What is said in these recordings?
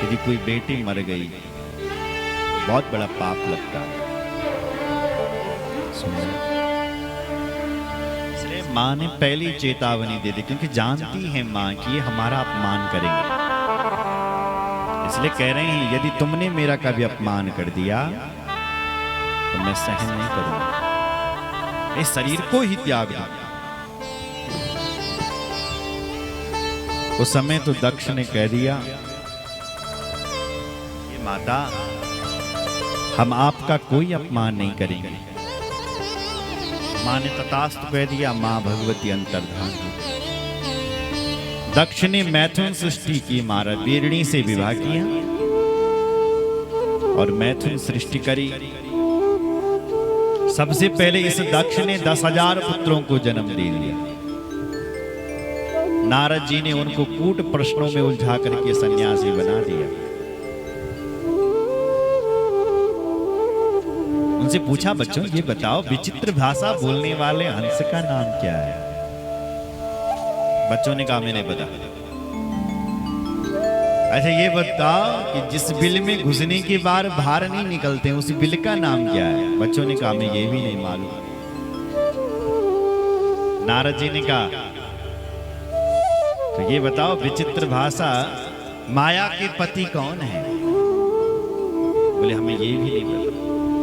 यदि कोई बेटी मर गई बहुत बड़ा पाप लगता है। इसलिए माँ ने पहली चेतावनी दे दी, क्योंकि जानती है माँ कि ये हमारा अपमान करेंगे। इसलिए कह रहे हैं यदि तुमने मेरा कभी अपमान कर दिया तो मैं सहन नहीं करूंगा, इस शरीर को ही त्याग दूंगा। उस समय तो दक्ष ने कह दिया, ये माता हम आपका कोई अपमान नहीं करेंगे। मां ने तथास्तु कह दिया, मां भगवती अंतर्धान। दक्ष ने मैथुन सृष्टि की, महाराज वीरणी से विवाह किया और मैथुन सृष्टि करी। सबसे पहले इस दक्ष ने 10,000 पुत्रों को जन्म दे दिया। नारद जी ने उनको कूट प्रश्नों में उलझा करके सन्यासी बना दिया। उनसे पूछा, बच्चों ये बताओ विचित्र भाषा बोलने वाले हंस का नाम क्या है? बच्चों ने कहा, मैंने पता। अच्छा ये बताओ कि जिस बिल में घुसने के बाद बाहर नहीं निकलते उस बिल का नाम क्या है? बच्चों ने कहा, मैं ये भी नहीं मालूम। नारद जी ने कहा, तो ये बताओ विचित्र भाषा माया के पति कौन है? बोले हमें ये भी नहीं पता।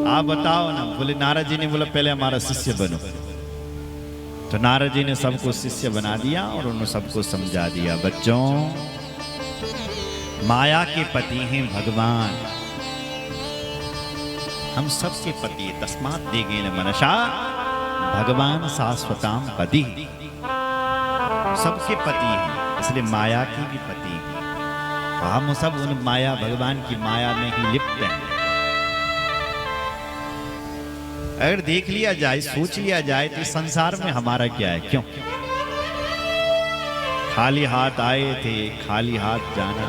आप बताओ ना। बोले नारद जी ने बोला पहले हमारा शिष्य बनो। तो नारद जी ने सबको शिष्य बना दिया और उन्होंने सबको समझा दिया, बच्चों माया के पति हैं भगवान, हम सबके पति। तस्मात् देगेन मनसा भगवान शाश्वताम पति। सबके पति हैं, इसलिए माया की भी पति हैं। हम सब उन माया भगवान की माया में ही लिप्त हैं। अगर देख लिया जाए, सोच लिया जाए तो इस संसार में हमारा क्या है? क्यों खाली हाथ आए थे, खाली हाथ जाना।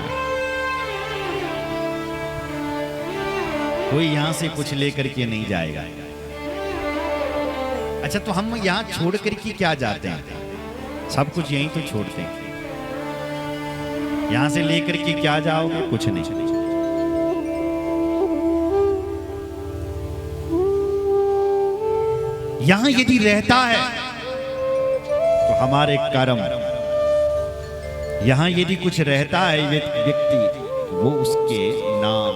कोई यहां से कुछ लेकर के नहीं जाएगा। अच्छा तो हम यहां छोड़ करके क्या जाते हैं? सब कुछ यहीं तो छोड़ते हैं। यहां से लेकर के क्या जाओगे? कुछ नहीं। यहां यदि रहता है तो हमारे कर्म, यहां यदि कुछ रहता है व्यक्ति, वो उसके नाम।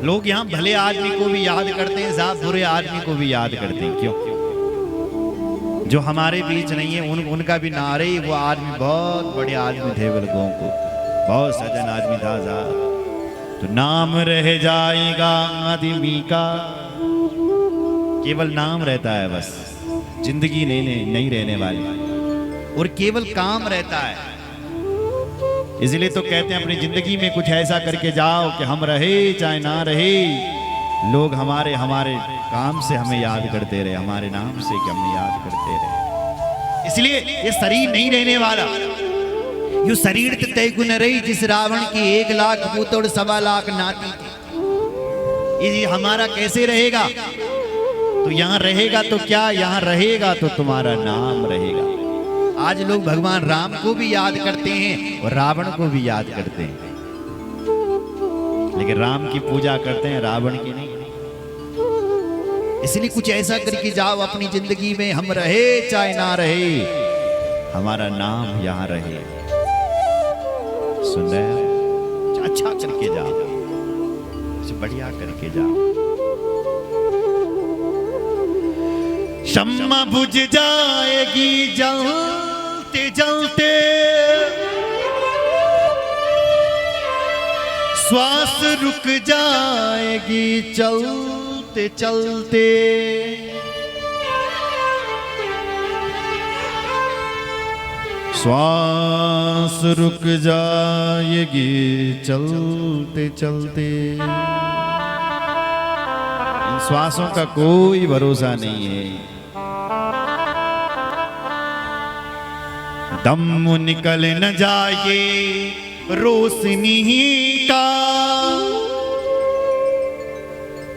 लोग यहां भले आदमी को भी याद करते हैं, साहब बुरे आदमी को भी याद करते हैं। क्यों? जो हमारे बीच नहीं है उनका भी नारे, वो आदमी बहुत बड़े आदमी थे, लोगों को बहुत सज्जन आदमी था साहब। तो नाम रह जाएगा आदमी का, केवल नाम रहता है बस, जिंदगी नहीं रहने वाली, और केवल काम रहता है। इसलिए तो कहते हैं अपनी जिंदगी में कुछ ऐसा करके जाओ कि हम रहे चाहे ना रहे, लोग हमारे काम से हमें याद करते रहे, हमारे नाम से कि हमें याद करते रहे। इसलिए ये शरीर नहीं रहने वाला। यो शरीर तय गुण रही जिस रावण की 1 लाख पूत और 1.25 लाख नाती थी। ये हमारा कैसे रहेगा? तो यहां रहेगा तो क्या, यहां रहेगा तो तुम्हारा नाम रहेगा। आज लोग भगवान राम को भी याद करते हैं और रावण को भी याद करते हैं, लेकिन राम की पूजा करते हैं, रावण की नहीं। इसलिए कुछ ऐसा करके जाओ अपनी जिंदगी में, हम रहे चाहे ना रहे, हमारा नाम यहां रहे। सुन रहे हैं? अच्छा करके जाओ, बढ़िया करके जाओ। शम्मा बुझ जाएगी जलते जलते, श्वास रुक जाएगी चलते चलते। श्वास रुक जाएगी चलते चलते। इन श्वासों का कोई भरोसा नहीं है। दम निकल न जाए रोशनी का,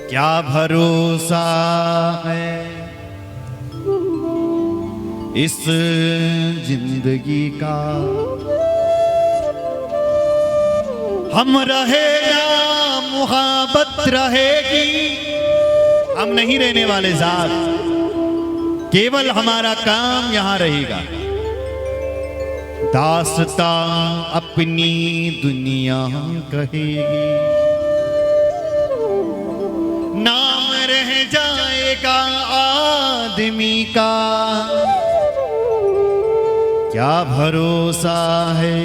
क्या भरोसा है इस जिंदगी का। हम रहे या मुहब्बत रहेगी, हम नहीं रहने वाले साहब, केवल हमारा काम यहां रहेगा। दास्तां अपनी दुनिया कहेगी, नाम रह जाएगा आदमी का, क्या भरोसा है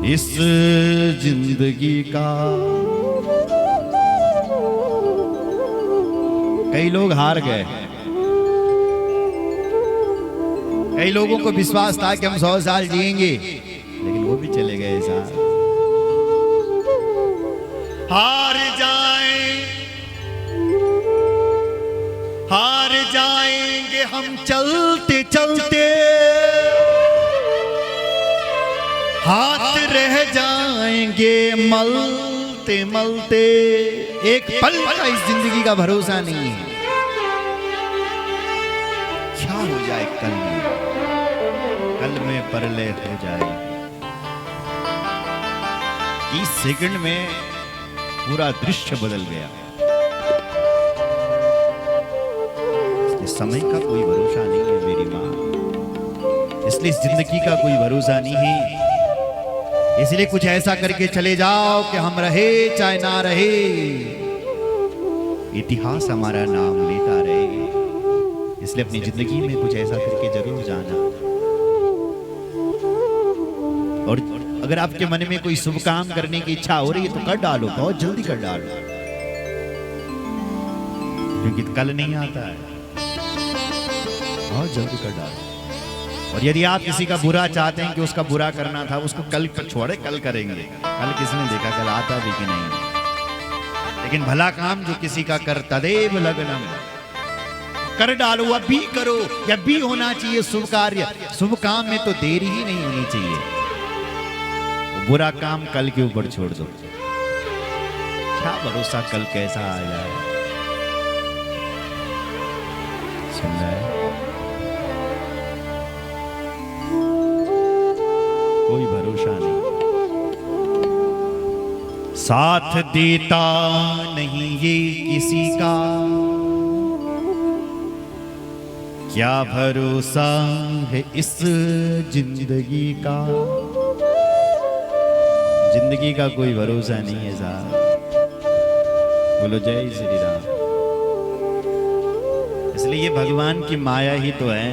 इस जिंदगी का। कई लोग हार गए, कई लोगों को विश्वास था कि हम 100 साल जिएंगे, लेकिन वो भी चले गए साहब। हार जाएंगे हम चलते चलते, हाथ रह जाएंगे मलते मलते। एक पल का इस जिंदगी का भरोसा नहीं है, क्या हो जाए कल में परलय हो जाए। 30 सेकंड में पूरा दृश्य बदल गया। समय का कोई भरोसा नहीं है मेरी मां, इसलिए जिंदगी का कोई भरोसा नहीं है। इसलिए कुछ ऐसा करके चले जाओ कि हम रहे चाहे ना रहे, इतिहास हमारा नाम लेता रहे। इसलिए अपनी जिंदगी में कुछ ऐसा करके जरूर जाना। और अगर आपके मन में कोई शुभ काम करने की इच्छा हो रही है तो कर डालो, बहुत जल्दी कर डालो, क्योंकि कल नहीं आता है, बहुत जल्दी कर डालो। और यदि आप किसी का बुरा चाहते हैं कि उसका बुरा करना था, उसको कल पर छोड़े, कल करेंगे। कल किसने देखा कल आता भी कि नहीं। लेकिन भला काम जो किसी का कर तदेव लग्नम, कर डालो, अभी करो, या भी होना चाहिए शुभ कार्य। शुभ काम में तो देरी ही नहीं होनी चाहिए, बुरा काम कल के ऊपर छोड़ दो। क्या भरोसा कल कैसा आ जाए। सुन रहा है, कोई भरोसा नहीं, साथ देता नहीं ये किसी का, क्या भरोसा है इस जिंदगी का। जिंदगी का कोई भरोसा नहीं है साहब। बोलो जय श्री राम। इसलिए ये भगवान की माया ही तो है।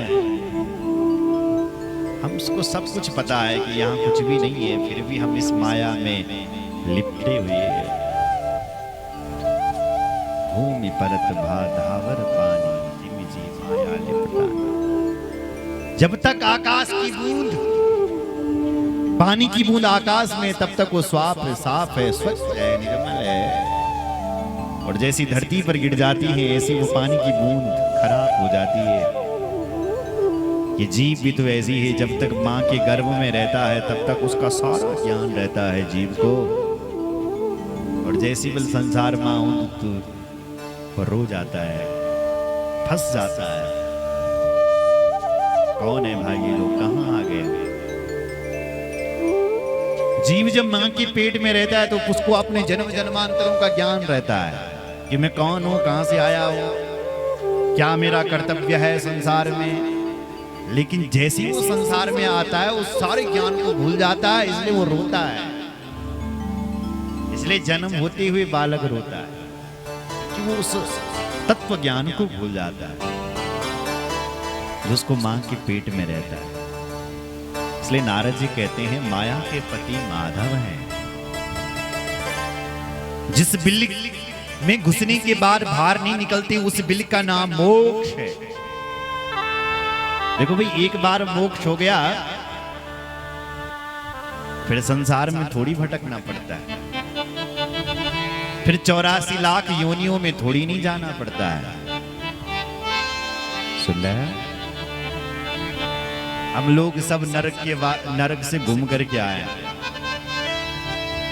हमको सब कुछ पता है कि यहाँ कुछ भी नहीं है, फिर भी हम इस माया में लिपटे हुए हैं। भूमि परत धावर पानी, जिम जी माया लिपटाना। जब तक आकाश की बूंद, पानी की बूंद आकाश में, तब तक वो साफ है, स्वच्छ है, निर्मल है। और जैसी धरती पर गिर जाती है, ऐसी वो पानी की बूंद खराब हो जाती है। ये जीव भी तो ऐसी है, जब तक माँ के गर्भ में रहता है तब तक उसका सारा ज्ञान रहता है जीव को। और जैसी बल संसार माँ तो रो जाता है, फंस जाता है। कौन है भाई ये लोग, कहाँ आ गए। जीव जब माँ के पेट में रहता है तो उसको अपने जन्म जन्मांतरों का ज्ञान रहता है कि मैं कौन हूँ, कहाँ से आया हूँ, क्या मेरा कर्तव्य है संसार में। लेकिन जैसे ही वो संसार में आता है उस सारे ज्ञान को भूल जाता है, इसलिए वो रोता है। इसलिए जन्म होते हुए बालक रोता है कि वो उस तत्व ज्ञान को भूल जाता है जिसको माँ के पेट में रहता है। इसलिए नारद जी कहते हैं माया के पति माधव हैं। जिस बिल्ली में घुसने के बाद बाहर नहीं निकलती, उस बिल्ली का नाम मोक्ष है। देखो भाई, एक बार मोक्ष हो गया फिर संसार में थोड़ी भटकना पड़ता है, फिर 84 लाख योनियों में थोड़ी नहीं जाना पड़ता है। सुन रहे हैं, हम लोग सब नरक से घूम करके आए,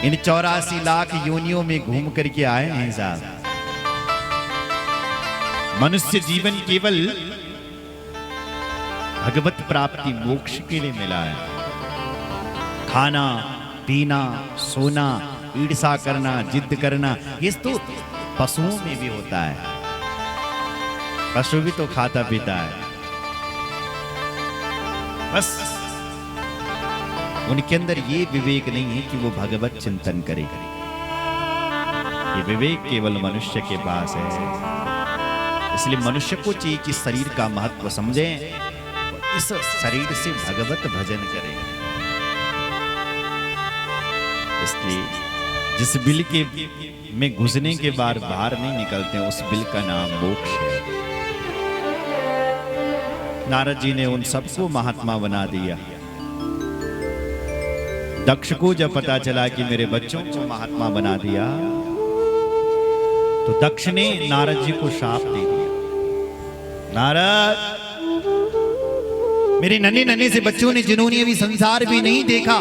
इन 84 लाख योनियों में घूम करके आए हैं साहब। मनुष्य जीवन केवल भगवत प्राप्ति मोक्ष के लिए मिला है। खाना पीना सोना, ईर्षा करना, जिद करना, ये तो पशुओं में भी होता है। पशु भी तो खाता पीता है, बस उनके अंदर ये विवेक नहीं है कि वो भगवत चिंतन करे। ये विवेक केवल मनुष्य के पास है। इसलिए मनुष्य को चाहिए कि शरीर का महत्व समझें, इस शरीर से भगवत भजन करें। इसलिए जिस बिल के में घुसने के बाद बाहर नहीं निकलते, उस बिल का नाम मोक्ष है। नारद जी ने उन सबको महात्मा बना दिया। दक्ष को जब पता चला कि मेरे बच्चों को महात्मा बना दिया, तो दक्ष ने नारद जी को शाप दे दिया। नारद, मेरे नन्हे नन्हे से बच्चों ने, जिन्होंने अभी संसार भी नहीं देखा,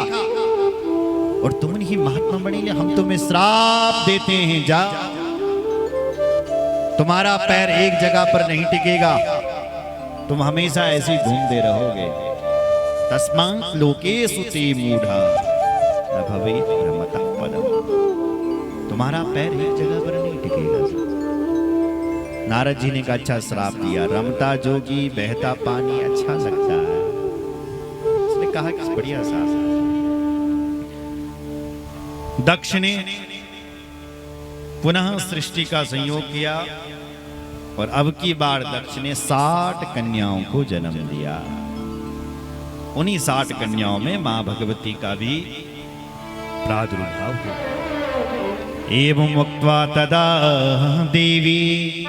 और तुम ही महात्मा बनेंगे, हम तुम्हें श्राप देते हैं। जा, तुम्हारा पैर एक जगह पर नहीं टिकेगा, तुम हमेशा ऐसे ही घूमते रहोगे। तस्मात् लोकेषु ते मूढ़ा न भवेत् भ्रमतः पदम्। तुम्हारा पैर एक जगह पर नहीं टिकेगा। नारद जी ने कहा अच्छा श्राप दिया। रमता जोगी बहता पानी अच्छा लगता है। उसने कहा कि बढ़िया सा। दक्ष ने पुनः सृष्टि का संयोग किया, और अब की बार दक्ष ने 60 कन्याओं को जन्म दिया। उन्हीं 60 कन्याओं में मां भगवती का भी प्रादुर्भाव हुआ। एवं उक्त्वा तदा देवी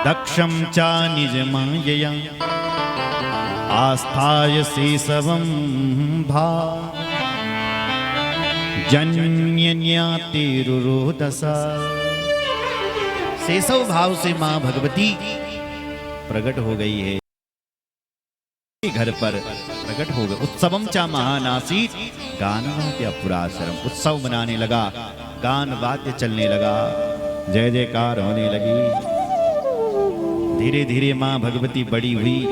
दक्षं च निजमायया आस्थाय शेषवं भा जन्यन्यातिरुरोधसा। शेषव भाव से मां भगवती प्रकट हो गई है, घर पर प्रकट हो गए। उत्सवम चा महानासीत गानवाद्य पुरासरम। उत्सव मनाने लगा, गान वाद्य चलने लगा, जय जयकार होने लगी। धीरे धीरे मां भगवती बड़ी हुई,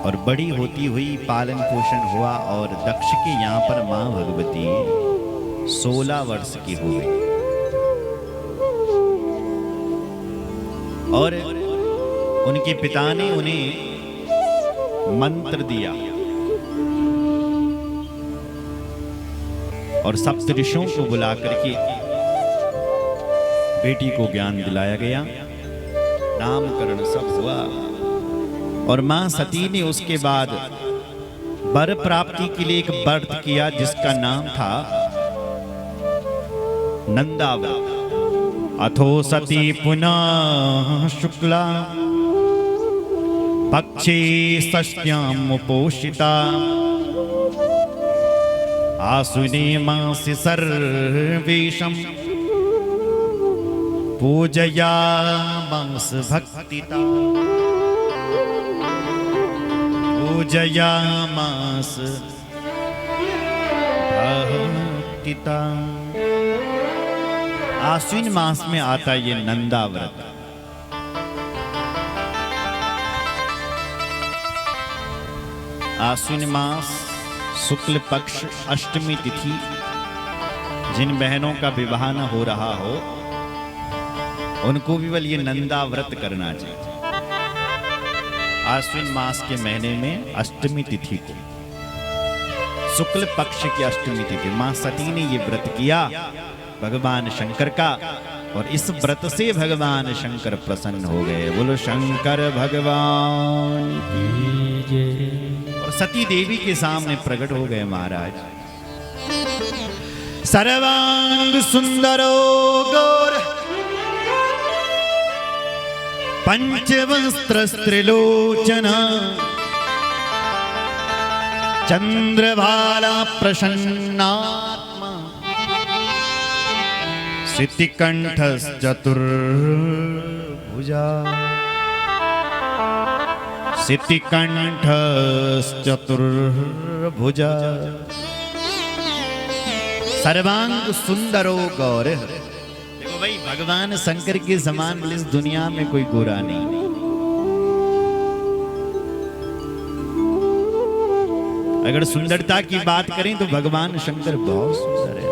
और बड़ी होती हुई पालन पोषण हुआ, और दक्ष के यहाँ पर मां भगवती 16 वर्ष की हो गई। और उनके पिता ने उन्हें मंत्र दिया, और सप्तऋषियों को बुला करके बेटी को ज्ञान दिलाया गया। नामकरण सब हुआ, और मां सती ने उसके बाद वर प्राप्ति के लिए एक व्रत किया, जिसका नाम था नंदाव्रत। अथो सती पुनः शुक्ला पक्षे षष्ट्याम् उपोषिता आश्विने मासि सर्वेशं पूजयामास भक्तिता। पूजयामास भक्तिता। आश्विन मास में आता ये नंदा व्रत। आश्विन मास शुक्ल पक्ष अष्टमी तिथि, जिन बहनों का विवाह न हो रहा हो उनको भी बल ये नंदा व्रत करना चाहिए। आश्विन मास के महीने में अष्टमी तिथि को, शुक्ल पक्ष की अष्टमी तिथि, मां सती ने ये व्रत किया भगवान शंकर का, और इस व्रत से भगवान शंकर प्रसन्न हो गए। बोलो शंकर भगवान की जय। और सती देवी के सामने प्रकट हो गए महाराज। सर्वांग सुंदरो गौर पंचवस्त्रस्त्रिलोचना चंद्रभाला प्रसन्नात्मा सिद्धिकंठश्चतुर्भुजा। सिद्धिकंठश्चतुर्भुजा। सर्वांग सुंदरो गौर। देखो भाई, भगवान शंकर के समान इस दुनिया में कोई गोरा नहीं। अगर सुंदरता की बात करें तो भगवान शंकर बहुत सुंदर है।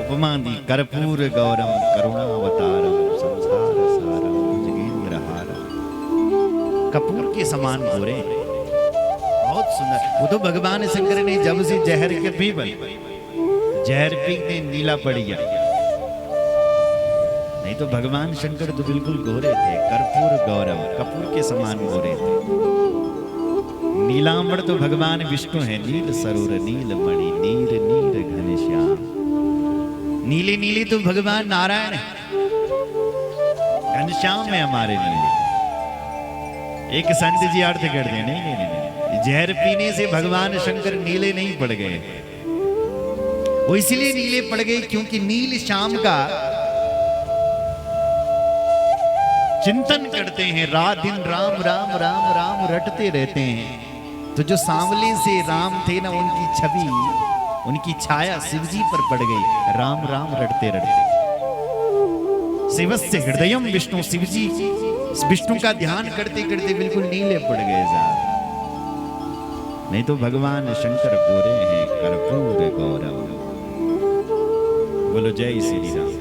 उपमा दी कर्पूर गौरम करुणावतारम संसार सारम भुजगेंद्रहारम। कपूर के समान गोरे, बहुत सुंदर। वो तो भगवान शंकर ने जब से जहर के पी जहर पीते नीला पड़ गया, नहीं तो भगवान शंकर तो बिल्कुल गोरे थे। कर्पूर गौरम, कपूर के समान गोरे थे। नीलांबर तो भगवान विष्णु है। नील सरूर नील मणि नीर नीर घनश्याम। नीले नीले तो भगवान नारायण है। घनश्याम है हमारे नीले। एक संत जी अर्थ कर दिया, नहीं नहीं नहीं, जहर पीने से भगवान शंकर नीले नहीं पड़ गए। वो इसलिए नीले पड़ गए क्योंकि नील श्याम का चिंतन करते हैं, रात दिन राम राम राम राम रटते रहते हैं। तो जो सांवले से राम थे ना, उनकी छवि, उनकी छाया शिवजी पर पड़ गई। राम राम रटते रटते शिवस्य हृदयम विष्णु, शिवजी विष्णु का ध्यान करते करते बिल्कुल नीले पड़ गए साहब। नहीं तो भगवान शंकर गोरे हैं कर्पूर गौरम। बोलो जय श्री राम।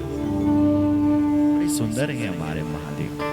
बड़े सुंदर है हमारे महादेव।